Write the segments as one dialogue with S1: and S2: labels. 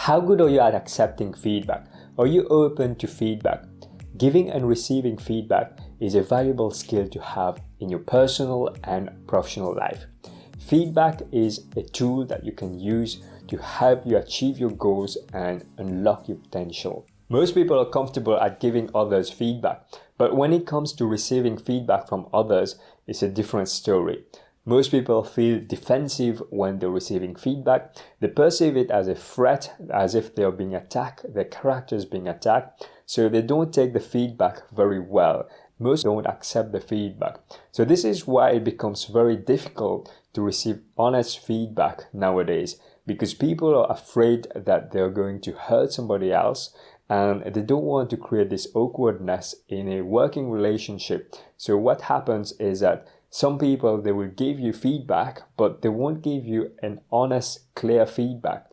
S1: How good are you at accepting feedback? Are you open to feedback? Giving and receiving feedback is a valuable skill to have in your personal and professional life. Feedback is a tool that you can use to help you achieve your goals and unlock your potential. Most people are comfortable at giving others feedback, but when it comes to receiving feedback from others, it's a different story. Most people feel defensive when they're receiving feedback. They perceive it as a threat, as if they're being attacked, their character is being attacked, so they don't take the feedback very well. Most don't accept the feedback. So this is why it becomes very difficult to receive honest feedback nowadays, because people are afraid that they're going to hurt somebody else, and they don't want to create this awkwardness in a working relationship. So what happens is that some people, they will give you feedback, but they won't give you an honest, clear feedback.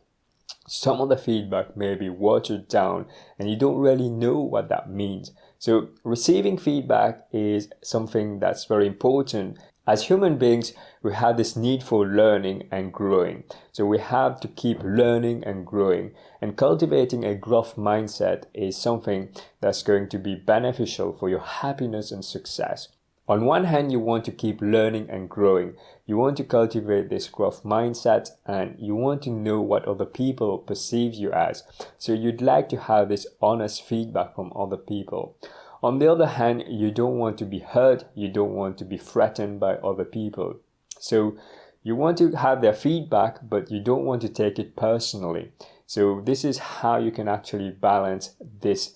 S1: Some of the feedback may be watered down and you don't really know what that means. So receiving feedback is something that's very important. As human beings, we have this need for learning and growing. So we have to keep learning and growing. And cultivating a growth mindset is something that's going to be beneficial for your happiness and success. On one hand, you want to keep learning and growing. You want to cultivate this growth mindset and you want to know what other people perceive you as. So you'd like to have this honest feedback from other people. On the other hand, you don't want to be hurt. You don't want to be threatened by other people. So you want to have their feedback, but you don't want to take it personally. So this is how you can actually balance this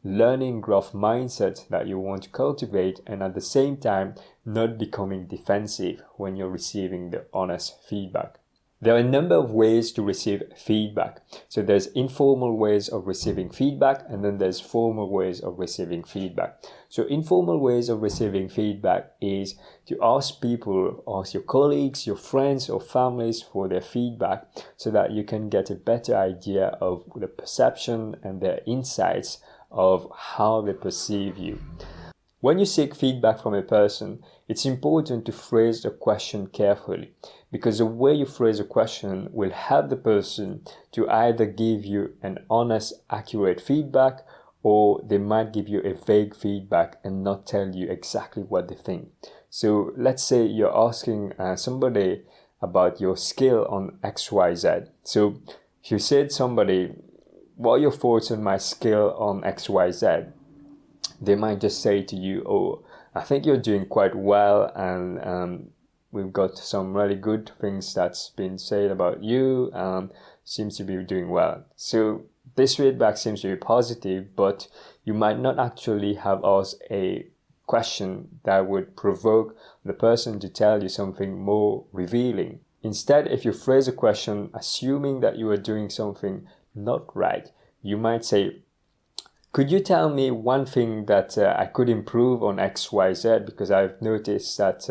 S1: learning growth mindset that you want to cultivate, and at the same time not becoming defensive when you're receiving the honest feedback. There are a number of ways to receive feedback. So there's informal ways of receiving feedback, and then there's formal ways of receiving feedback. So informal ways of receiving feedback is to ask people, ask your colleagues, your friends or families for their feedback so that you can get a better idea of the perception and their insights of how they perceive you. When you seek feedback from a person, it's important to phrase the question carefully, because the way you phrase a question will help the person to either give you an honest, accurate feedback, or they might give you a vague feedback and not tell you exactly what they think. So let's say you're asking somebody about your skill on XYZ. So if you said somebody, what are your thoughts on my skill on XYZ? They might just say to you, oh, I think you're doing quite well, and we've got some really good things that's been said about you, seems to be doing well. So this feedback seems to be positive, but you might not actually have asked a question that would provoke the person to tell you something more revealing. Instead, if you phrase a question assuming that you are doing something not right, you might say, could you tell me one thing that I could improve on XYZ, because I've noticed that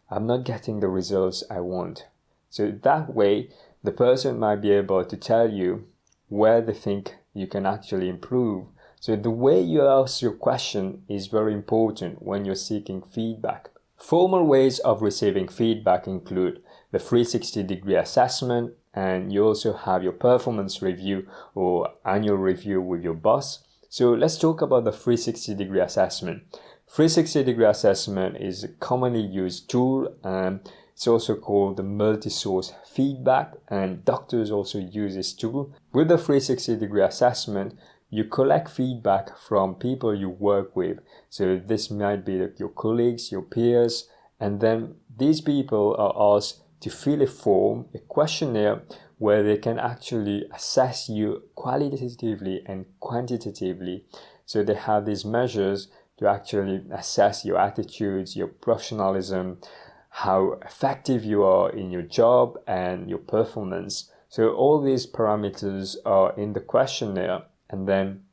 S1: I'm not getting the results I want. So that way, the person might be able to tell you where they think you can actually improve. So the way you ask your question is very important when you're seeking feedback. Formal ways of receiving feedback include the 360-degree assessment, and you also have your performance review or annual review with your boss. So let's talk about the 360-degree assessment. 360-degree assessment is a commonly used tool, and it's also called the multi-source feedback, and doctors also use this tool. With the 360-degree assessment, you collect feedback from people you work with. So this might be your colleagues, your peers, and then these people are asked to fill a form, a questionnaire, where they can actually assess you qualitatively and quantitatively. So they have these measures to actually assess your attitudes, your professionalism, how effective you are in your job, and your performance. So all these parameters are in the questionnaire, and then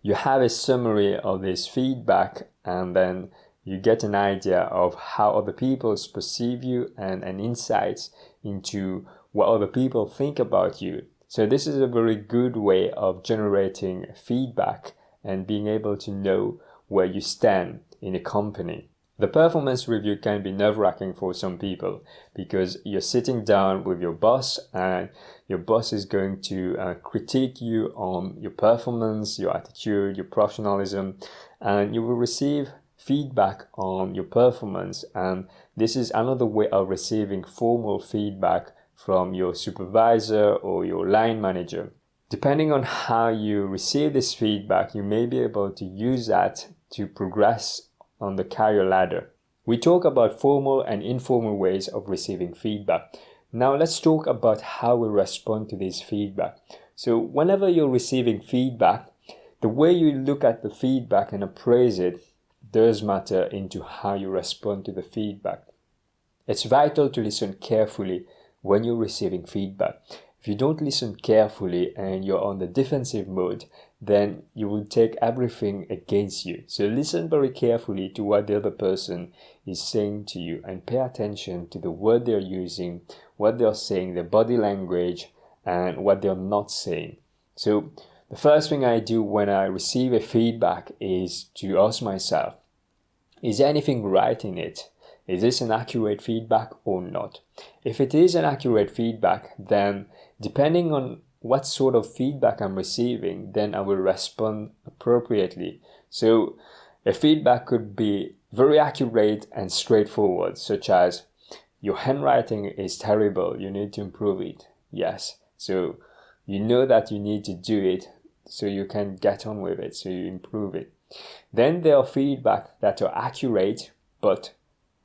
S1: you have a summary of this feedback, and then you get an idea of how other people perceive you and insights into what other people think about you. So this is a very good way of generating feedback and being able to know where you stand in a company. The performance review can be nerve-wracking for some people because you're sitting down with your boss and your boss is going to critique you on your performance, your attitude, your professionalism, and you will receive feedback on your performance. And this is another way of receiving formal feedback from your supervisor or your line manager. Depending on how you receive this feedback, you may be able to use that to progress on the career ladder. We talk about formal and informal ways of receiving feedback. Now let's talk about how we respond to this feedback. So whenever you're receiving feedback, the way you look at the feedback and appraise it does matter into how you respond to the feedback. It's vital to listen carefully when you're receiving feedback. If you don't listen carefully and you're on the defensive mode, then you will take everything against you. So listen very carefully to what the other person is saying to you and pay attention to the word they're using, what they're saying, their body language, and what they're not saying. So the first thing I do when I receive a feedback is to ask myself, is there anything right in it? Is this an accurate feedback or not? If it is an accurate feedback, then depending on what sort of feedback I'm receiving, then I will respond appropriately. So a feedback could be very accurate and straightforward, such as, your handwriting is terrible, you need to improve it. Yes, so you know that you need to do it, so you can get on with it, so you improve it. Then there are feedback that are accurate, but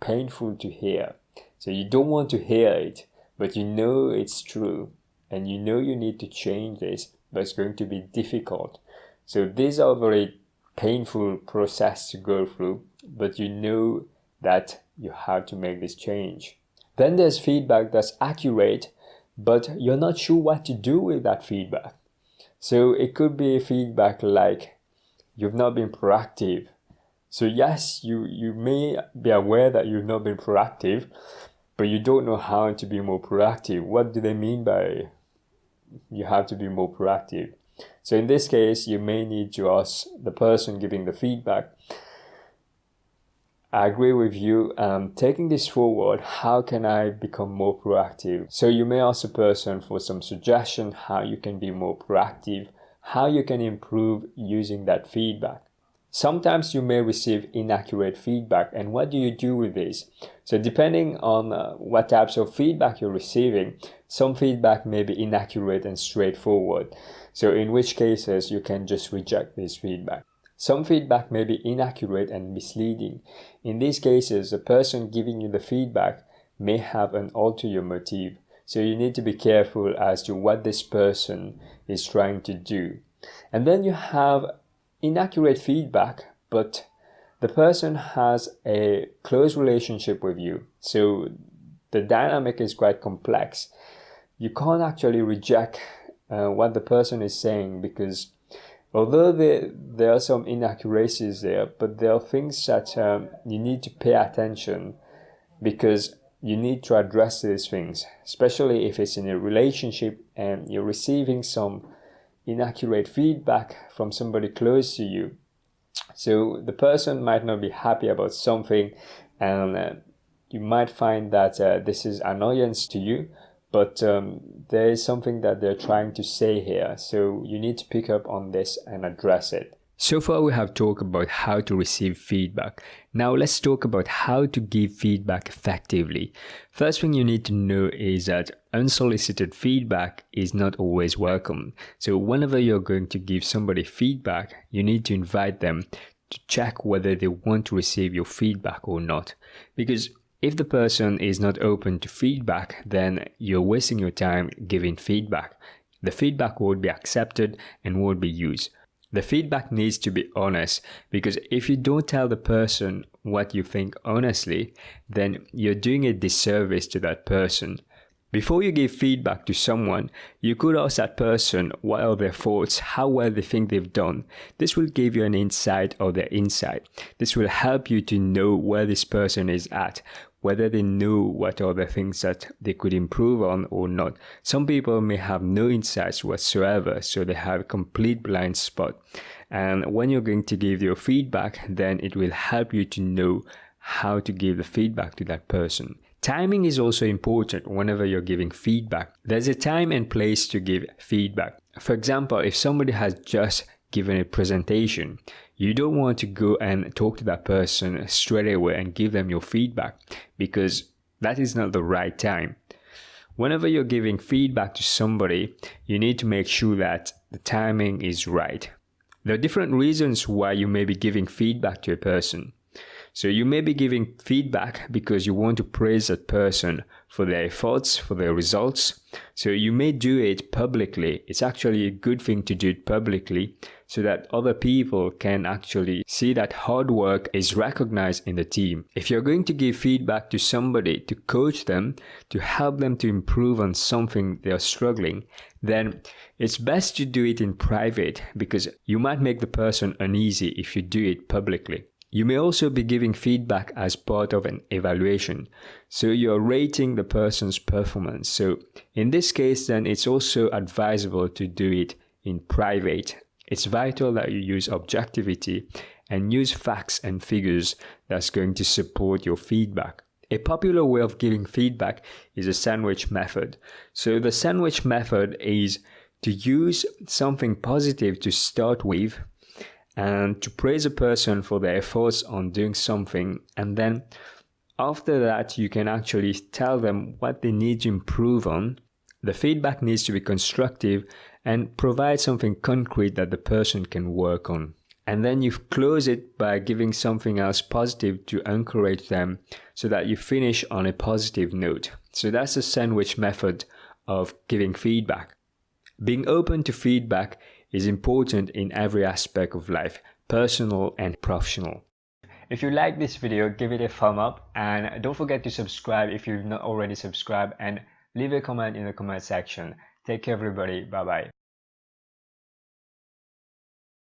S1: painful to hear. So you don't want to hear it, but you know it's true. And you know you need to change this, but it's going to be difficult. So these are very painful process to go through, but you know that you have to make this change. Then there's feedback that's accurate, but you're not sure what to do with that feedback. So it could be feedback like, you've not been proactive. So yes, you may be aware that you've not been proactive, but you don't know how to be more proactive. What do they mean by you have to be more proactive? So in this case, you may need to ask the person giving the feedback, I agree with you, taking this forward, how can I become more proactive? So you may ask a person for some suggestion how you can be more proactive, how you can improve using that feedback. Sometimes you may receive inaccurate feedback, and what do you do with this? So depending on what types of feedback you're receiving, some feedback may be inaccurate and straightforward. So in which cases you can just reject this feedback. Some feedback may be inaccurate and misleading. In these cases, the person giving you the feedback may have an ulterior motive. So you need to be careful as to what this person is trying to do. And then you have inaccurate feedback, but the person has a close relationship with you. So the dynamic is quite complex. You can't actually reject what the person is saying, because although there are some inaccuracies there, but there are things that you need to pay attention, because you need to address these things, especially if it's in a relationship and you're receiving some inaccurate feedback from somebody close to you. So the person might not be happy about something, and you might find that this is annoyance to you, but there is something that they're trying to say here. So you need to pick up on this and address it. So far we have talked about how to receive feedback. Now let's talk about how to give feedback effectively. First thing you need to know is that unsolicited feedback is not always welcome. So whenever you're going to give somebody feedback, you need to invite them to check whether they want to receive your feedback or not. Because if the person is not open to feedback, then you're wasting your time giving feedback. The feedback won't be accepted and won't be used. The feedback needs to be honest, because if you don't tell the person what you think honestly, then you're doing a disservice to that person. Before you give feedback to someone, you could ask that person what are their thoughts, how well they think they've done. This will give you an insight of their insight. This will help you to know where this person is at, whether they know what are the things that they could improve on or not. Some people may have no insights whatsoever, so they have a complete blind spot. And when you're going to give your feedback, then it will help you to know how to give the feedback to that person. Timing is also important whenever you're giving feedback. There's a time and place to give feedback. For example, if somebody has just given a presentation, you don't want to go and talk to that person straight away and give them your feedback, because that is not the right time. Whenever you're giving feedback to somebody, you need to make sure that the timing is right. There are different reasons why you may be giving feedback to a person. So you may be giving feedback because you want to praise that person for their efforts, for their results. So you may do it publicly. It's actually a good thing to do it publicly so that other people can actually see that hard work is recognized in the team. If you're going to give feedback to somebody to coach them, to help them to improve on something they're struggling, then it's best to do it in private, because you might make the person uneasy if you do it publicly. You may also be giving feedback as part of an evaluation. So you're rating the person's performance. So in this case, then it's also advisable to do it in private. It's vital that you use objectivity and use facts and figures that's going to support your feedback. A popular way of giving feedback is a sandwich method. So the sandwich method is to use something positive to start with, and to praise a person for their efforts on doing something, and then after that you can actually tell them what they need to improve on. The feedback needs to be constructive and provide something concrete that the person can work on. And then you close it by giving something else positive to encourage them so that you finish on a positive note. So that's the sandwich method of giving feedback. Being open to feedback is important in every aspect of life, personal and professional. If you like this video, give it a thumb up, and don't forget to subscribe if you've not already subscribed, and leave a comment in the comment section. Take care everybody, bye bye.